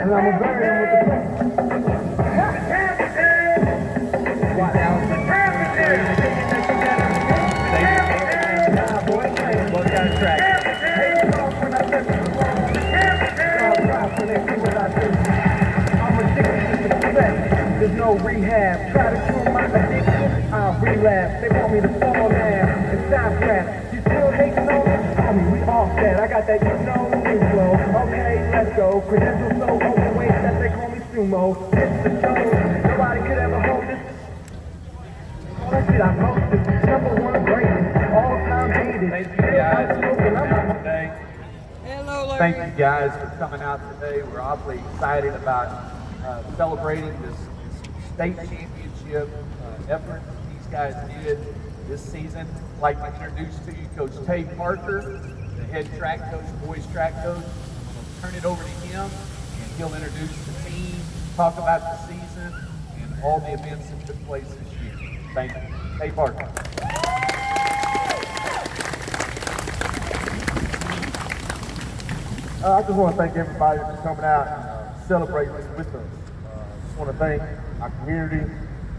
and I'm gonna bury him with the paper. What now? Nah, boy, both got a track. Hey, talk when I left you alone. Drive when they see what I do. I'm addicted to success. There's no rehab. Try to cure my addiction, I'll relapse. They want me to fall now and stop rap. You still hating on me? Homie, we off that. I got that you know new flow. Okay, let's go. Credentials so overweight that they call me sumo. It's the show. Nobody could ever hold this. All that shit I posted. #1 greatest. All time hated. Thank you guys for coming out today. Hello, Larry. Thank you guys for coming out today. We're awfully excited about celebrating this state championship effort that these guys did this season. I'd like to introduce to you Coach Tae Parker, the head track coach, boys track coach. I'm going to turn it over to him, and he'll introduce the team, talk about the season, and all the events that took place this year. Thank you. Tae Parker. I just want to thank everybody for coming out and celebrating this with us. I just want to thank our community,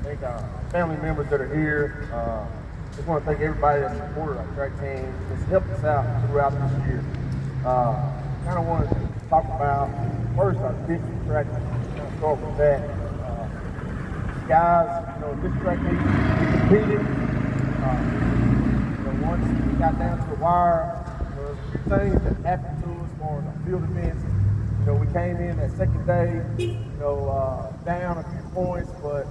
thank our family members that are here. Just want to thank everybody that supported our track team, that's helped us out throughout this year. Kind of want to talk about first our district track team. Kind of start with that. Guys, this track team competed. Once we got down to the wire, there was a few things that happened to us as far as our field events. We came in that second day, down a few points, but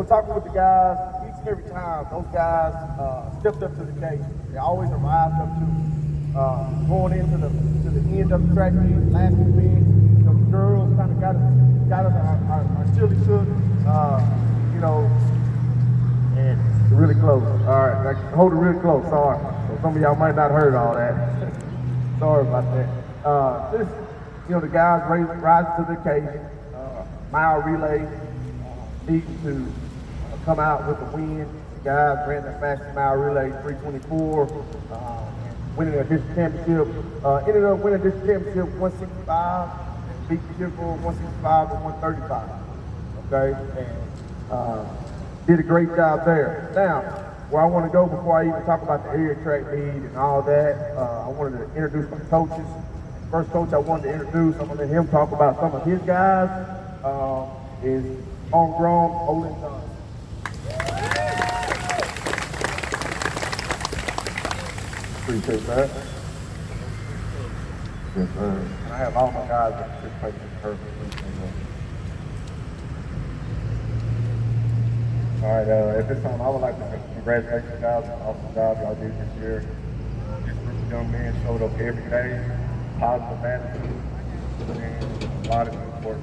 talking with the guys, each and every time, those guys stepped up to the occasion. They always arrived up to going into the end of the track meet, last event. The girls kind of got us our chili cook, and really close. All right, I hold it really close. Sorry. So some of y'all might not heard all that. Sorry about that. The guys rise to the occasion. Mile relay, needing to come out with a win. The guys ran their fastest mile relay, 3:24, winning a district championship. Ended up winning a district championship 165, and beat the Gilmer 165 to 135. Okay, and did a great job there. Now, where I want to go before I even talk about the area track meet and all that, I wanted to introduce my coaches. First coach I wanted to introduce, I'm going to let him talk about some of his guys, is homegrown Olin Johnson. Appreciate that. Yes, sir. And I have all my guys that participate in the tournament. All right, at this time, I would like to congratulate you guys on the awesome job y'all did this year. This group of young men showed up every day, positive attitude, and a lot of good work.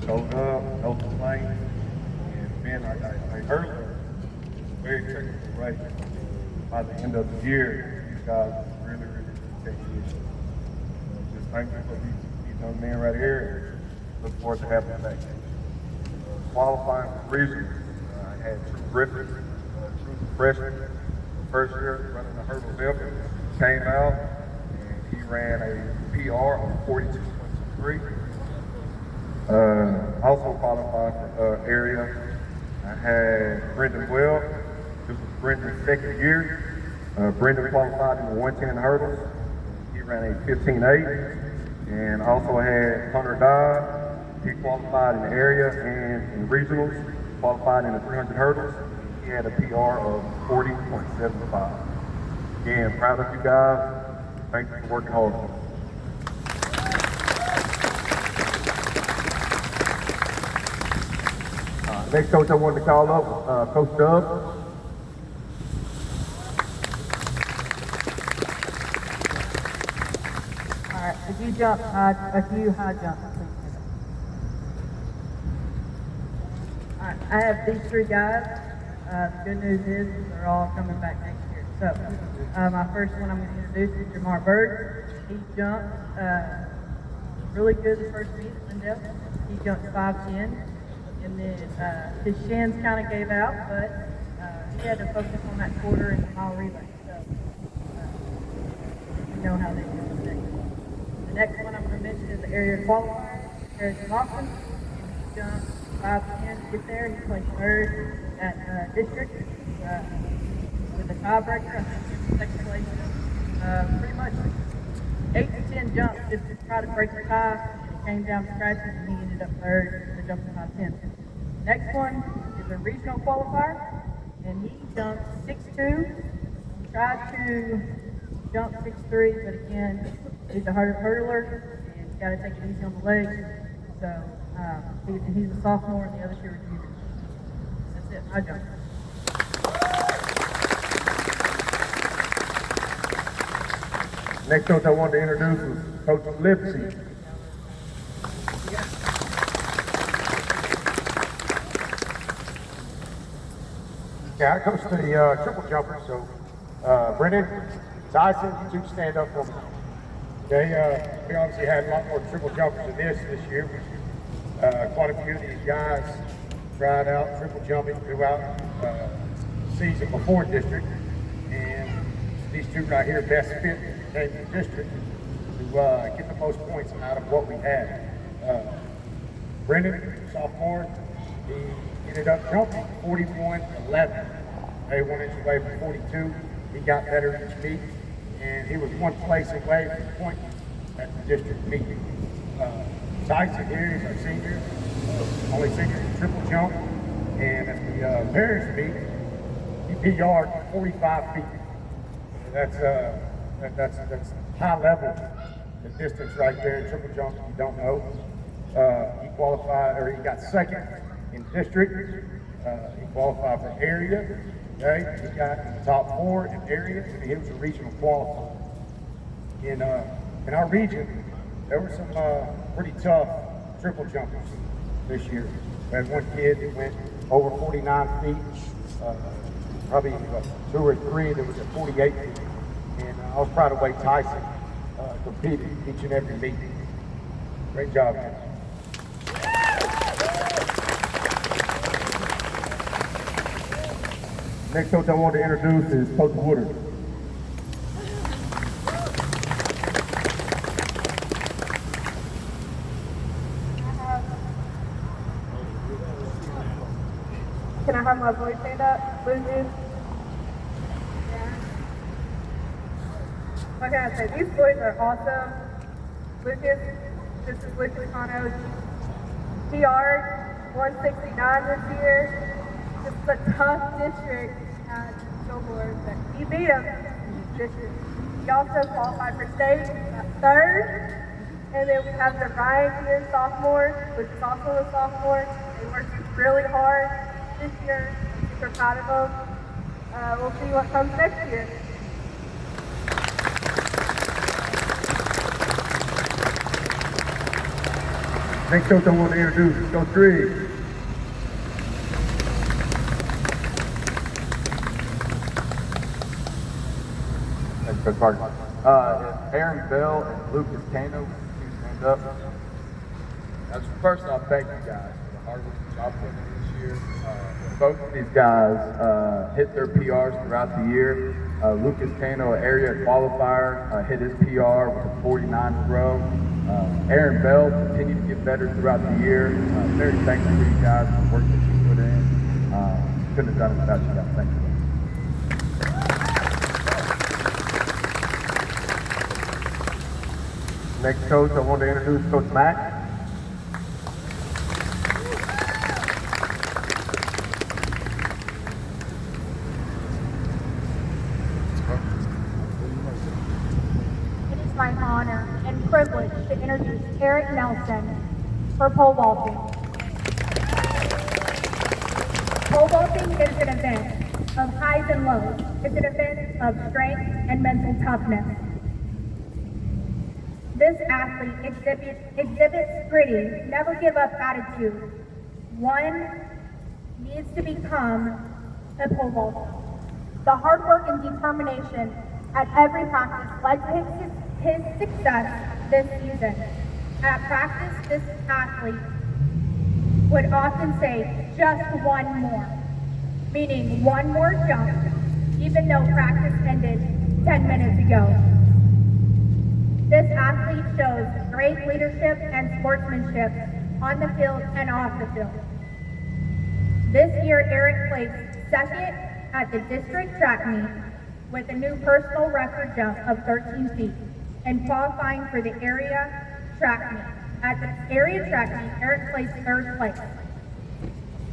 Showed up, no complaints, and then I heard it, very technical race. By the end of the year, these guys really take the issue. Just thankful for these young men right here, and look forward to having them back. Qualifying for regions, I had True Griffin, true freshman, first year running the hurdle Olympics, came out and he ran a PR of 42.23. Also qualified for area, I had Brendan Well. This was Brendan's second year. Brendan qualified in the 110 hurdles. He ran a 15.8. And also had Hunter Dodd. He qualified in the area and in regionals, qualified in the 300 hurdles. He had a PR of 40.75. Again, proud of you guys. Thank you for working hard. Next coach I wanted to call up, Coach Dub. All right, if you jump a few high jumps, please. All right, I have these three guys. The good news is they're all coming back next year. So, my first one I'm going to introduce is Gilmer Buckeyes. He jumped really good the first meet in Lindell. He jumped 5'10", and then his shins kind of gave out, but he had to focus on that quarter and the mile relay. So, you know how they do the next one I'm going to mention is the area qualifier. Harrison Austin, and he jumped 5'10" to get there. He placed third at district with a tiebreaker. I think in second place. Pretty much 8 to 10 jumps just to try to break the tie. It came down to scratches, and he ended up third for jumping 5'10". Next one is a regional qualifier, and he jumped 6'2". He tried to jump 6'3", but again, he's a hurdler, and he's got to take it easy on the legs. So he's a sophomore, and the other two are juniors. That's it. I jumped. Next coach I wanted to introduce is Coach Lipsy. Yeah, I coach the triple jumpers, so Brennan, Tyson, you two stand up for me. Okay, we obviously had a lot more triple jumpers than this year. Quite a few of these guys tried out triple jumping throughout the season before district, and these two right here best fit came to district to get the most points out of what we had. Brendan, sophomore, he ended up jumping 41-11. They 1 inch away from 42. He got better each meet, and he was 1 place away from point at the district meet. Tyson here is our senior, only senior in triple jump, and at the parents meet, he PR'd 45 feet. That's high level, the distance right there in triple jump. If you don't know, he qualified, or he got second in district. He qualified for area. Okay, he got in the top 4 in area, and he was a regional qualifier. In our region, there were some pretty tough triple jumpers this year. We had one kid that went over 49 feet, probably 2 or 3 that was at 48 feet. And I was proud of the way Tyson competed each and every meet. Great job, man. Next coach I want to introduce is Coach Woodard. Can I have my voice stand up, Lucas? What can I say? These boys are awesome. Lucas, this is Lucas Cano's PR 169 this year. This is a tough district at snowboard, but he beat him this year. He also qualified for state at 3rd. And then we have the Ryan here, sophomore, which is also a sophomore. They worked really hard this year. I'm super proud of them. We'll see what comes next year. Next coach I want to introduce is Coach Griggs. Thanks, Coach Parker. Aaron Bell and Lucas Cano, stand up. First off, thank you guys for the hard work y'all put in this year. Both of these guys hit their PRs throughout the year. Lucas Cano, an area qualifier, hit his PR with a 49 throw. Aaron Bell continued to get better throughout the year. Very thankful for you guys for the work that you put in. Couldn't have done it without you guys. Thank you. Next coach I want to introduce Coach Mack. It is my honor and privilege to introduce Eric Nelson for pole vaulting. Pole vaulting is an event of highs and lows. It's an event of strength and mental toughness. This athlete exhibits gritty, never give up attitude. One needs to become a pole vaulter. The hard work and determination at every practice led to his success this season. At practice, this athlete would often say, just one more, meaning one more jump, even though practice ended 10 minutes ago. This athlete shows great leadership and sportsmanship on the field and off the field. This year, Eric placed second at the district track meet with a new personal record jump of 13 feet and qualifying for the area track meet. At the area track meet, Eric placed third place.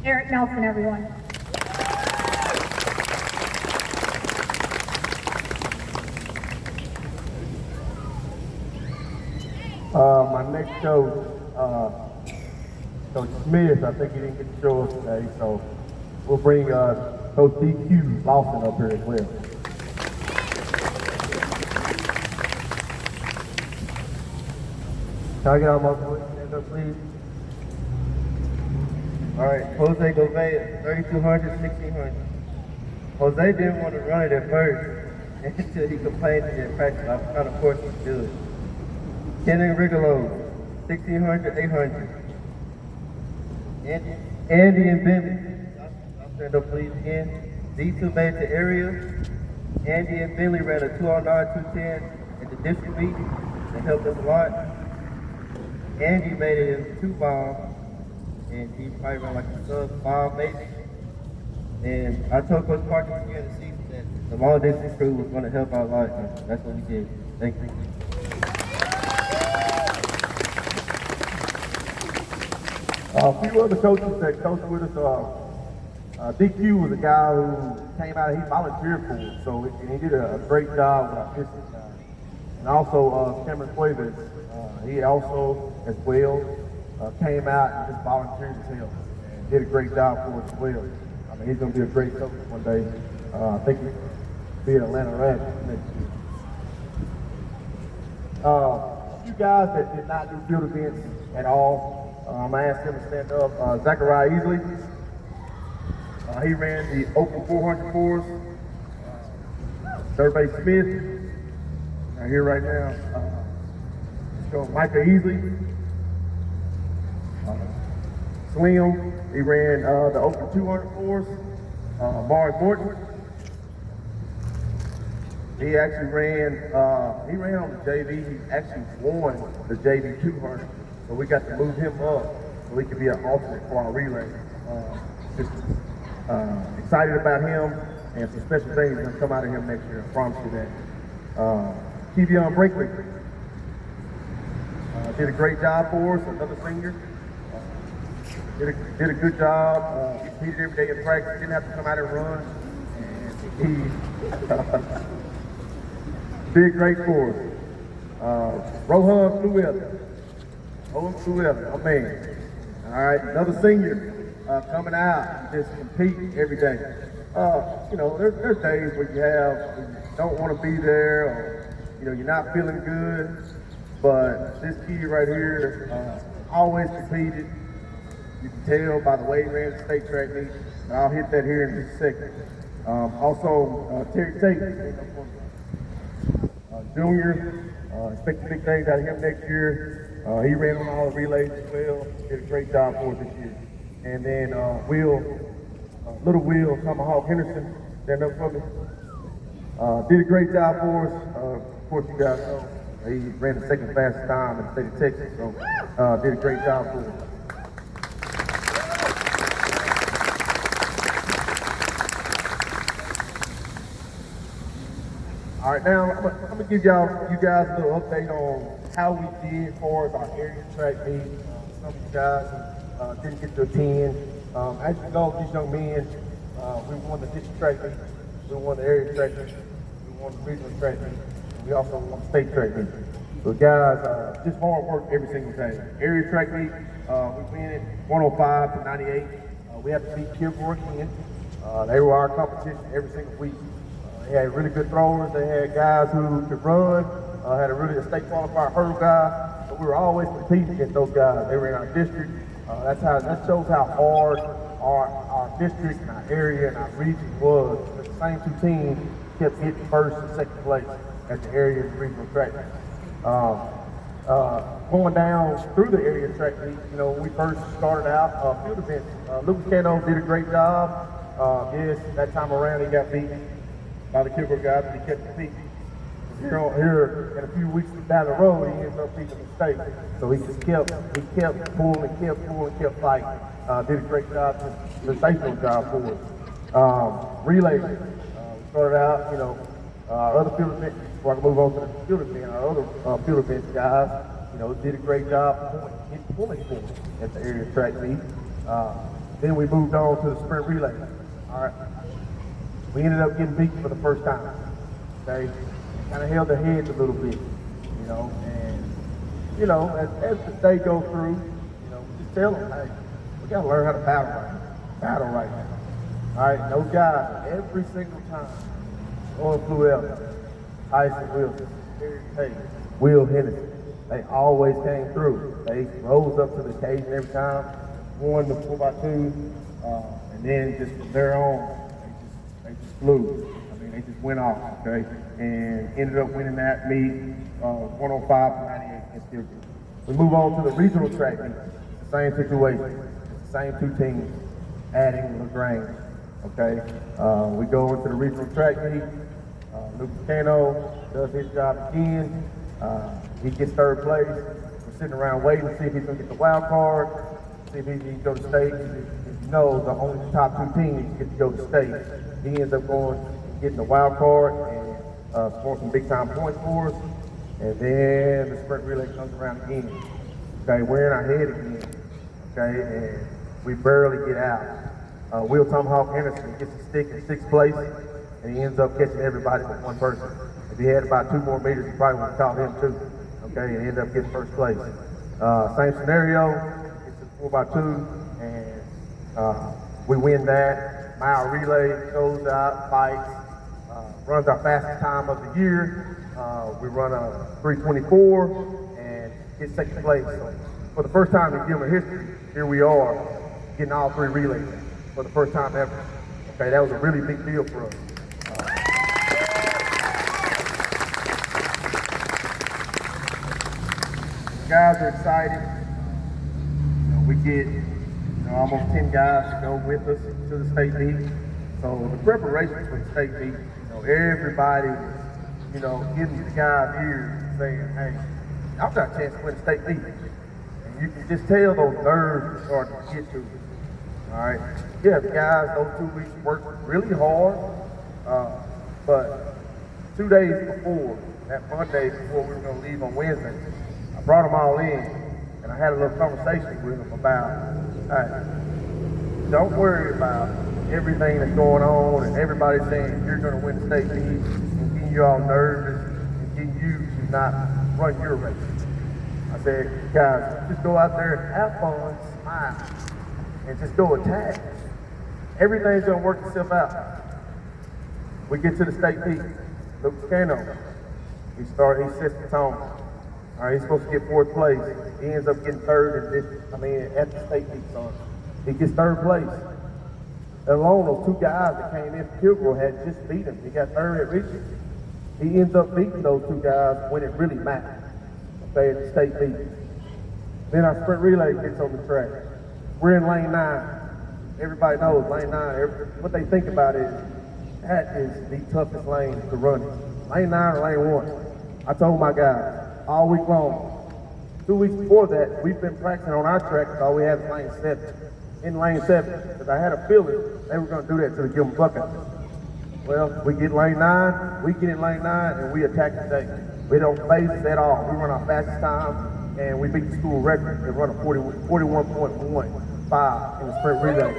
Eric Nelson, everyone. My next coach, Coach Smith, I think he didn't get to show us today, so we'll bring Coach DQ Lawson up here as well. Can I get out my voice? Stand up, please. All right, Jose Gouveia, 3,200, 1,600. Jose didn't want to run it at first until he complained in practice. I was kind of forced him to do it. Kenan Rigolo, 1,600, 800. Andy and Bentley, I'll stand up please again. These two made the area. Andy and Bentley ran a 209, 210 at the district meet. They helped us a lot. Andy made it in 2 bomb, and he probably ran like a sub-5 maybe. And I told Coach Parker at the beginning of the season that the long distance crew was going to help out a lot, and that's what we did. Thank you. A few other coaches that coached with us, DQ was a guy who came out, he volunteered for us, so he did a great job with our distance guys. And also Cameron Cuevas, he also, as well, came out and just volunteered his help and did a great job for us as well. I mean, he's going to be a great coach one day. I think he'll be an Atlanta Rapids next year. A few guys that did not do field events at all, I'm going to ask him to stand up. Zachariah Easley, he ran the open 400 for us. Third base Smith, right here right now. Let's go Micah Easley. Slim, he ran the open 200 for us. Mars Morton, he actually ran on the JV. He actually won the JV 200. So we got to move him up so he could be an alternate for our relay. Just excited about him, and some special things are going to come out of him next year. I promise you that. Kevion Brinkley did a great job for us, another senior. Did a good job. He competed every day in practice. Didn't have to come out and run. And he did great for us. Rohan Fluella. Rohan Fluella, my man. All right, another senior coming out and just compete every day. You know, there's days where you don't want to be there, or you're not feeling good. But this kid right here always competed. You can tell by the way he ran the state track meet. And I'll hit that here in just a second. Also, Terry Tate, junior. Expect big things out of him next year. He ran on all the relays as well. Did a great job for us this year. And then little Will Tomahawk Henderson, stand up for me. Did a great job for us. Of course, you guys know he ran the second fastest time in the state of Texas. So did a great job for us. All right, now I'm gonna give you guys a little update on how we did as far as our area track meet. Some of you guys didn't get to attend. As you know, these young men, we won the district track meet, we won the area track meet, we won the regional track meet, and we also won the state track meet. So guys, just hard work every single day. Area track meet, we win it 105 to 98. We have to beat Gilmer Buckeyes. They were our competition every single week. They had really good throwers. They had guys who could run. Had a state qualified hurdle guy. But we were always competing against those guys. They were in our district. That shows how hard our district and our area and our region was. The same two teams kept hitting first and second place at the area and regional track. Going down through the area track meet, when we first started out, field events, Lucas Cano did a great job. Yes, that time around he got beaten by the Gilmer guys, but he kept competing. here in a few weeks down the road, he ends up beating the state. So he kept pulling, kept fighting. Did a great job, sensational job for us. Relay, we started out, our other field event, before I can move on to the field event, our other field event guys, did a great job pulling for us at the area track meet. Then we moved on to the sprint relay. All right. We ended up getting beat for the first time. Okay, kind of held their heads a little bit, and as the day goes through, just tell them, hey, we gotta learn how to battle right now. All right, those guys every single time, Owen Fluell, Tyson Wilson, hey, Will Henderson, they always came through. They rose up to the occasion every time, won the 4x2, and then just from there on, they just flew. I mean, they just went off, okay, and ended up winning that meet 105 to 98 against Gilmer. We move on to the regional track meet. It's the same situation. It's the same two teams adding LaGrange, okay. We go into the regional track meet. Lucas Cano does his job again. He gets third place. We're sitting around waiting to see if he's going to get the wild card, see if he can go to state. If you know, the only top two teams get to go to state. He ends up getting the wild card and scoring some big time points for us. And then the sprint relay comes around again. Okay, we're in our head again. Okay, and we barely get out. Will Tomahawk Henderson gets a stick in 6th place, and he ends up catching everybody but one person. If he had about 2 more meters, he probably would have caught him too. Okay, and he ended up getting 1st place. Same scenario, it's a 4x2, and we win that. Mile relay goes out, fights, runs our fastest time of the year. We run a 3:24 and get 2nd place. So for the first time in Gilmer history, here we are getting all 3 relays for the first time ever. Okay, that was a really big deal for us. The guys are excited. We get almost 10 guys to go with us to the state meet. So the preparation for the state meet, everybody was, getting the guys here saying, hey, I've got a chance to win the state meet. And you can just tell those nerves are starting to get to us. All right. Yeah, the guys, those 2 weeks worked really hard. But 2 days before, that Monday before we were going to leave on Wednesday, I brought them all in and I had a little conversation with them about, hey, don't worry about everything that's going on and everybody saying you're going to win the state meet and getting you all nervous and getting you to not run your race. I said, guys, just go out there and have fun, smile, and just go attack. Everything's going to work itself out. We get to the state meet. Lucas Cano, he sets the tone. All right, he's supposed to get 4th place. He ends up getting 3rd at the state meet, son. He gets 3rd place. Alone, those 2 guys that came in from Kilgore had just beat him. He got 3rd at Richards. He ends up beating those 2 guys when it really mattered. Okay, at the state meet. Then our sprint relay gets on the track. We're in lane 9. Everybody knows lane 9. What they think about is that is the toughest lane to run in. Lane 9 or lane 1. I told my guys all week long. 2 weeks before that, we've been practicing on our track because all we have is lane 7. In lane 7, because I had a feeling they were going to do that to the Gilmer Buckeyes. Well, we get lane 9, we get in lane 9, and we attack the day. We don't phase us at all. We run our fastest time, and we beat the school record. They run a 41.15 in the sprint relay.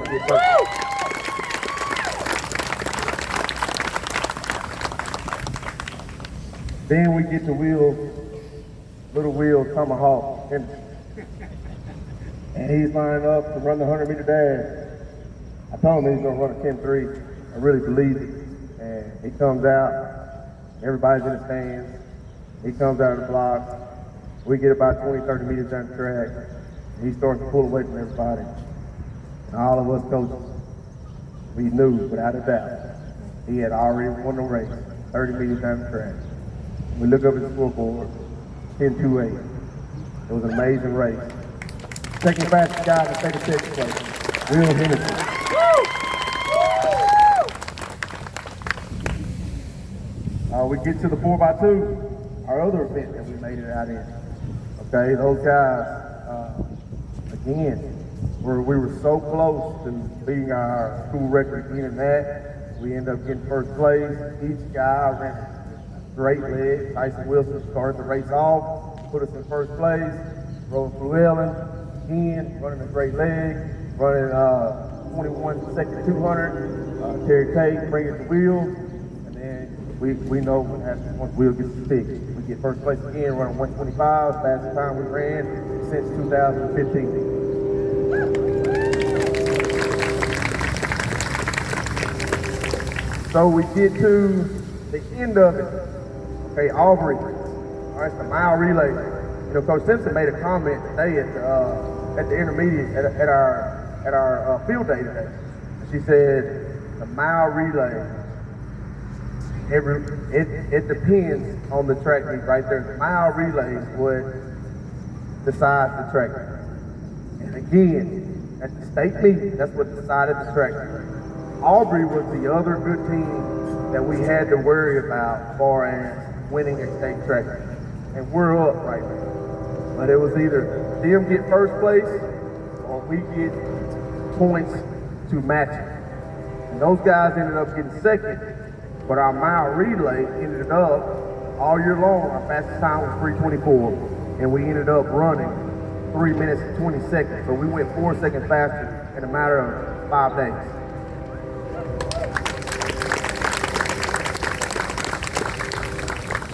Then we get to little Will Tomahawk Henderson. And he's lined up to run the 100-meter dash. I told him he was going to run a 10.3. I really believed it. And he comes out. Everybody's in the stands. He comes out of the blocks. We get about 20, 30 meters down the track. He starts to pull away from everybody. And all of us coaches, we knew without a doubt he had already won the race, 30 meters down the track. We look up at the scoreboard, 10.28. It was an amazing race. Second fastest guy to take a 6th place, Will Henderson. We get to the 4x2, our other event that we made it out in. Okay, those guys, again, we were so close to beating our school record again in that. We ended up getting first place. Each guy ran a great leg. Tyson Wilson started the race off, put us in first place. Rose Llewellyn, again, running a great leg, running 21 second 200. Terry Tate bringing the wheel, and then we know what happens once wheel gets fixed. We get first place again, running 125, fastest time we ran since 2015. So we get to the end of it. Okay, Aubrey. All right, it's the mile relay. You know, Coach Simpson made a comment today at the intermediate at our field day today. She said the mile relay. It depends on the track meet right there. The mile relay is what decides the track meet. And again, at the state meet, that's what decided the track meet. Aubrey was the other good team that we had to worry about as far as winning a state track meet. And we're up right now. But it was either them get first place or we get points to match it. And those guys ended up getting second, but our mile relay ended up all year long. Our fastest time was 3:24, and we ended up running 3 minutes and 20 seconds. So we went 4 seconds faster in a matter of 5 days.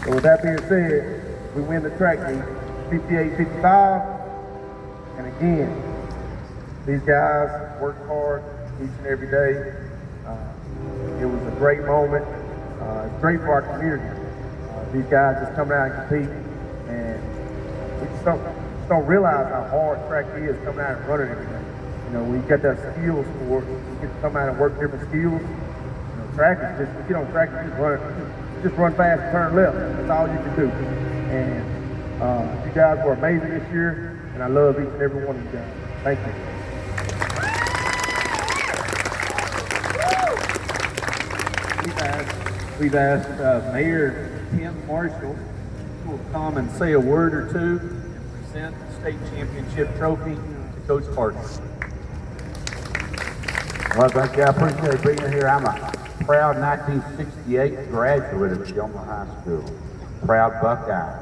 So with that being said, we win the track meet 58-55, and again, these guys worked hard each and every day. It was a great moment. It's great for our community. These guys just come out and compete, and we just don't realize how hard track is coming out and running every day. You know, when you get that skills for it, you get to come out and work different skills. You know, track is just, if you don't track, you just run fast and turn left. That's all you can do. And you guys were amazing this year, and I love each and every one of you guys. Thank you. We've asked Mayor Tim Marshall will come and say a word or two and present the state championship trophy to Coach Parker. Well, thank you. I appreciate being here. I'm a proud 1968 graduate of Gilmer High School. Proud Buckeye.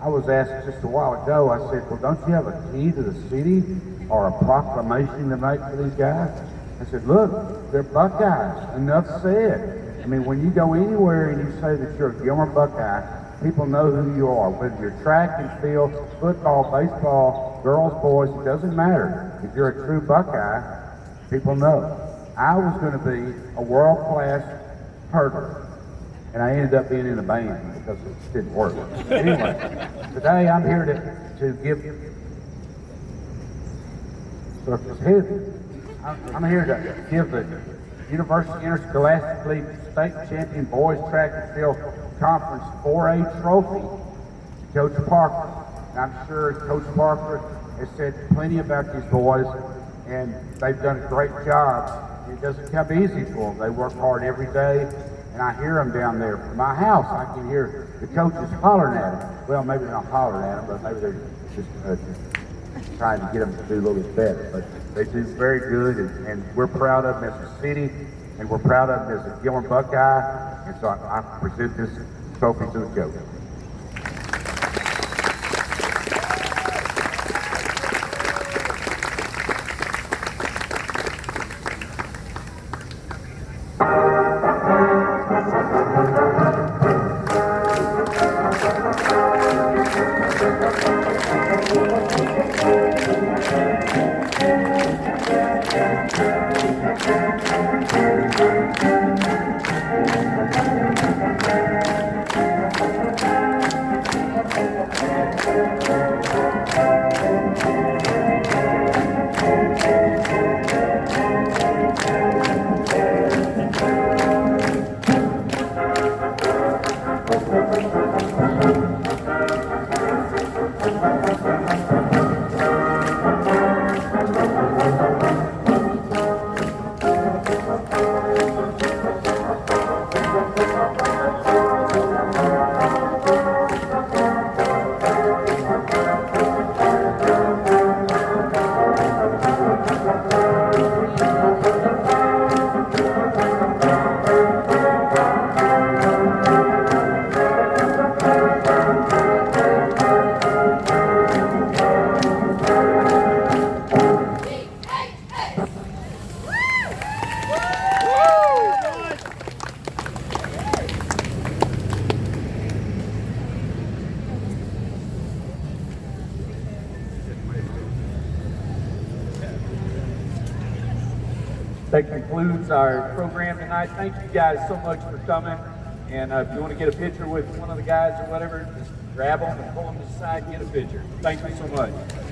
I was asked just a while ago, I said, well, don't you have a key to the city or a proclamation to make for these guys? I said, look, they're Buckeyes. Enough said. I mean, when you go anywhere and you say that you're a Gilmer Buckeye, people know who you are. Whether you're track and field, football, baseball, girls, boys, it doesn't matter. If you're a true Buckeye, people know. I was going to be a world-class hurdler, and I ended up being in a band because it didn't work. Anyway, today I'm here to give. I'm here to give the University Interscholastic League State Champion Boys Track and Field Conference 4A trophy to Coach Parker. And I'm sure Coach Parker has said plenty about these boys, and they've done a great job. It doesn't come easy for them. They work hard every day, and I hear them down there from my house. I can hear the coaches hollering at them. Well, maybe they're not hollering at them, but maybe they're just trying to get them to do a little bit better. But they do very good, and we're proud of them as a city, and we're proud of them as a Gilmer Buckeye, and so I present this trophy to the coach. That concludes our program tonight. Thank you guys so much for coming. And if you want to get a picture with one of the guys or whatever, just grab them and pull them to the side and get a picture. Thank you so much.